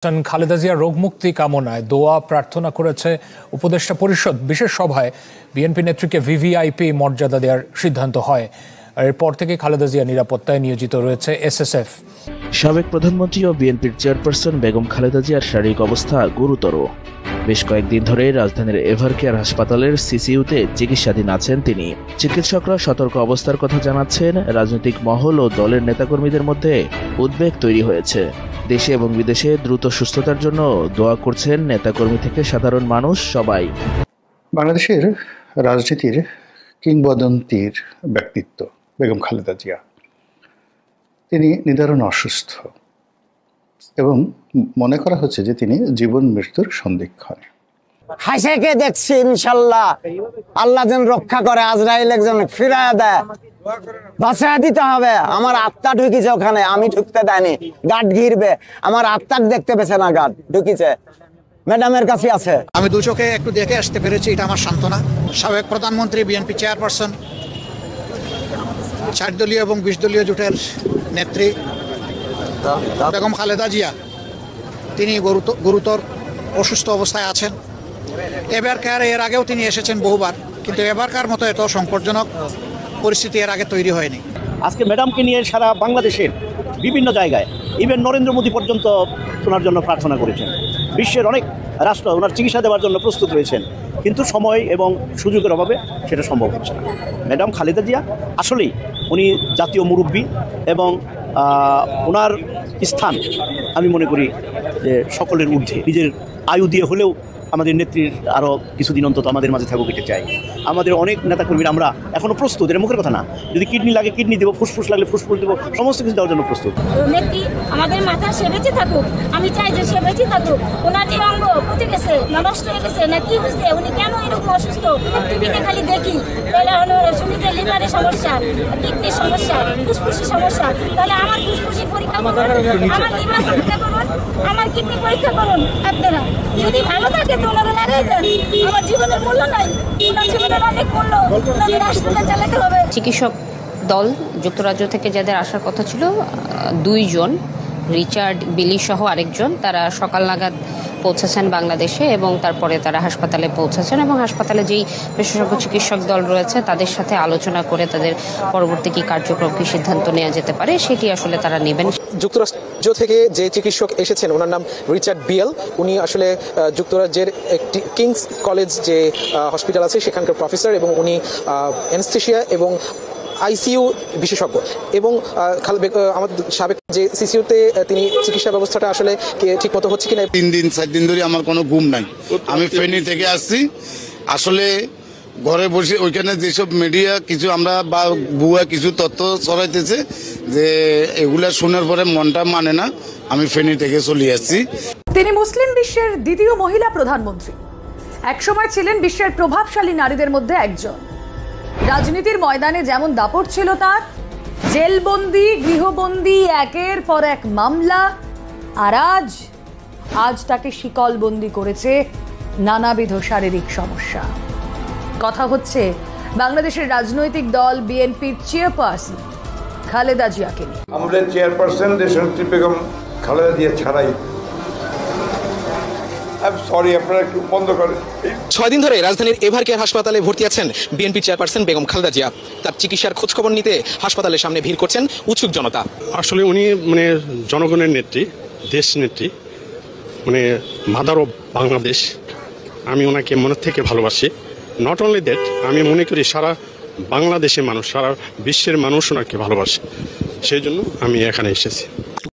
খালেদা জিয়ার রোগমুক্তি কামনায় দোয়া প্রার্থনা করেছে উপদেষ্টা পরিষদ। বিশেষ সভায় বিএনপি নেত্রীকে ভিভিআইপি মর্যাদা দেওয়ার সিদ্ধান্ত হয়। এরপর থেকে খালেদা জিয়া নিরাপত্তায় নিয়োজিত রয়েছে এসএসএফ। সাবেক প্রধানমন্ত্রী ও বিএনপির চেয়ারপারসন বেগম খালেদা জিয়ার শারীরিক অবস্থা গুরুতর। বেশ কয়েকদিন ধরে রাজধানীর এভারকেয়ার হাসপাতালের সিসিইউতে চিকিৎসাধীন আছেন তিনি। চিকিৎসকরা সতর্ক অবস্থার কথা জানাচ্ছেন। রাজনৈতিক মহল ও দলের নেতাকর্মীদের মধ্যে উদ্বেগ তৈরি হয়েছে। দেশে এবং বিদেশে দ্রুত সুস্থতার জন্য দোয়া করছেন নেতাকর্মী থেকে সাধারণ মানুষ সবাই। বাংলাদেশের রাজনীতির কিংবদন্তির ব্যক্তিত্ব বেগম খালেদা জিয়া, তিনি নিদারুণ অসুস্থ এবং মনে করা হচ্ছে যে তিনি জীবন মৃত্যুর সন্ধিক্ষণে। হাসেকে দেখছি ইনশাল্লাহ, আল্লাহ যেন রক্ষা করে, আজরাইল একজন ফিরায় দেয়, বাঁচায় দিতে হবে। আমার আত্মা ঢুকিছে ওখানে, আমি ঢুকতে দেয়নি, গার্ড ঘিরবে। আমার আত্মাকে দেখতে পেছে না, গার্ড ঢুকিছে, ম্যাডামের কাছে আছে। আমি দু চোখে একটু দেখে আসতে পেরেছি, এটা আমার সান্ত্বনা। সাবেক প্রধানমন্ত্রী, বিএনপি চেয়ারপারসন, 4 দলীয় এবং 20 দলীয় জোটের নেত্রী বেগম খালেদা জিয়া, তিনি গুরুতর অসুস্থ অবস্থায় আছেন। এবারকার এর আগেও তিনি এসেছেন বহুবার, কিন্তু এবারকার মতো এত সংকটজনক পরিস্থিতি এর আগে তৈরি হয়নি। আজকে ম্যাডামকে নিয়ে সারা বাংলাদেশের বিভিন্ন জায়গায়, ইভেন নরেন্দ্র মোদী পর্যন্ত ওনার জন্য প্রার্থনা করেছেন। বিশ্বের অনেক রাষ্ট্র ওনার চিকিৎসা দেওয়ার জন্য প্রস্তুত রয়েছেন, কিন্তু সময় এবং সুযোগের অভাবে সেটা সম্ভব হচ্ছে না। ম্যাডাম খালেদা জিয়া আসলেই উনি জাতীয় মুরব্বী এবং ওনার স্থান আমি মনে করি যে সকলের ঊর্ধ্বে। নিজের আয়ু দিয়ে হলেও আমাদের নেত্রীর আরও কিছুদিন অন্তত আমাদের মাঝে থাকুক এটা চাই। আমাদের অনেক নেতাকর্মীরা আমরা এখনও প্রস্তুত, এটা মুখের কথা না। যদি কিডনি লাগে কিডনি দেবো, ফুসফুস লাগলে ফুসফুস দেবো, সমস্ত কিছু দেওয়ার জন্য প্রস্তুত। নেত্রী আমাদের মাথা সে বেঁচে থাকুক, আমি চাই যে সে বেঁচে থাকুক। ওনার যে অঙ্গ পচে গেছে না নষ্ট হয়ে গেছে না কি হয়েছে, উনি কেন এরকম অসুস্থ, টিভিতে খালি দেখি। তাহলে শুনি যে লিভারের সমস্যা, কিডনির সমস্যা, ফুসফুসের সমস্যা। তাহলে আমার ফুসফুসের পরীক্ষা করুন, আমার লিভার পরীক্ষা করুন, আমার কিডনি পরীক্ষা করুন আপনারা। যদি ভালো থাকে তো ওনারা লাগাই দেন। আমার জীবনের মূল্য নাই, ওনার জীবনের অনেক মূল্য, ওনাদের হাসপাতাল চালাতে হবে। চিকিৎসক দল যুক্তরাজ্য থেকে যাদের আসার কথা ছিল 2 জন, রিচার্ড বিলি সহ আরেকজন, তারা সকাল নাগাদ পৌঁছেছেন বাংলাদেশে এবং তারপরে তারা হাসপাতালে পৌঁছেছেন এবং হাসপাতালে যেই বিশেষজ্ঞ চিকিৎসক দল রয়েছে তাদের সাথে আলোচনা করে তাদের পরবর্তী কি কার্যক্রম, কি সিদ্ধান্ত নেওয়া যেতে পারে সেটি আসলে তারা নেবেন। যুক্তরাজ্য থেকে যে চিকিৎসক এসেছেন ওনার নাম রিচার্ড বিয়েল। উনি আসলে যুক্তরাজ্যের একটি কিংস কলেজ যে হসপিটাল আছে সেখানকার প্রফেসর এবং উনি অ্যানেস্থেশিয়া এবং আইসিইউ বিশেষজ্ঞ। এবং আমাদের সাবেক যে সিসিইউতে তিনি চিকিৎসা ব্যবস্থাটা আসলে ঠিক মতো হচ্ছে কিনা। 3 দিন 4 দিন ধরে আমার কোনো ঘুম নাই। আমি ফেনী থেকে আসছি। আসলে ঘরে বসে ওইখানে যেসব মিডিয়া কিছু আমরা বা ভুয়া কিছু তথ্য ছড়াইতেছে, যে এগুলা শোনার পরে মনটা মানে না। আমি ফেনী থেকে চলে আসছি। তিনি মুসলিম বিশ্বের দ্বিতীয় মহিলা প্রধানমন্ত্রী, একসময় ছিলেন বিশ্বের প্রভাবশালী নারীদের মধ্যে একজন। রাজনীতির ময়দানে যেমন দাপট ছিল তার, জেলবন্দি, গৃহবন্দি, একের পর এক মামলা, আর আজ তাকে শিকলবন্দি করেছে নানাবিধ শারীরিক সমস্যা। কথা হচ্ছে বাংলাদেশের রাজনৈতিক দল বিএনপির চেয়ারপারসন খালেদা জিয়াকে নিয়ে। আমাদের চেয়ারপারসন দেশনেত্রী বেগম খালেদা জিয়া ছাড়াই 6 দিন ধরে রাজধানীর এভারকেয়ার হাসপাতালে ভর্তি আছেন বিএনপি চেয়ারপারসন বেগম খালেদা জিয়া। তার চিকিৎসার খোঁজখবর নিতে হাসপাতালের সামনে ভিড় করছেন উৎসুক জনতা। আসলে উনি জনগণের নেত্রী, দেশ নেত্রী, মাদার অফ বাংলাদেশ। আমি ওনাকে মনের থেকে ভালোবাসি। নট অনলি দ্যাট, আমি মনে করি সারা বাংলাদেশের মানুষ, সারা বিশ্বের মানুষ ওনাকে ভালোবাসে। সেই জন্য আমি এখানে এসেছি।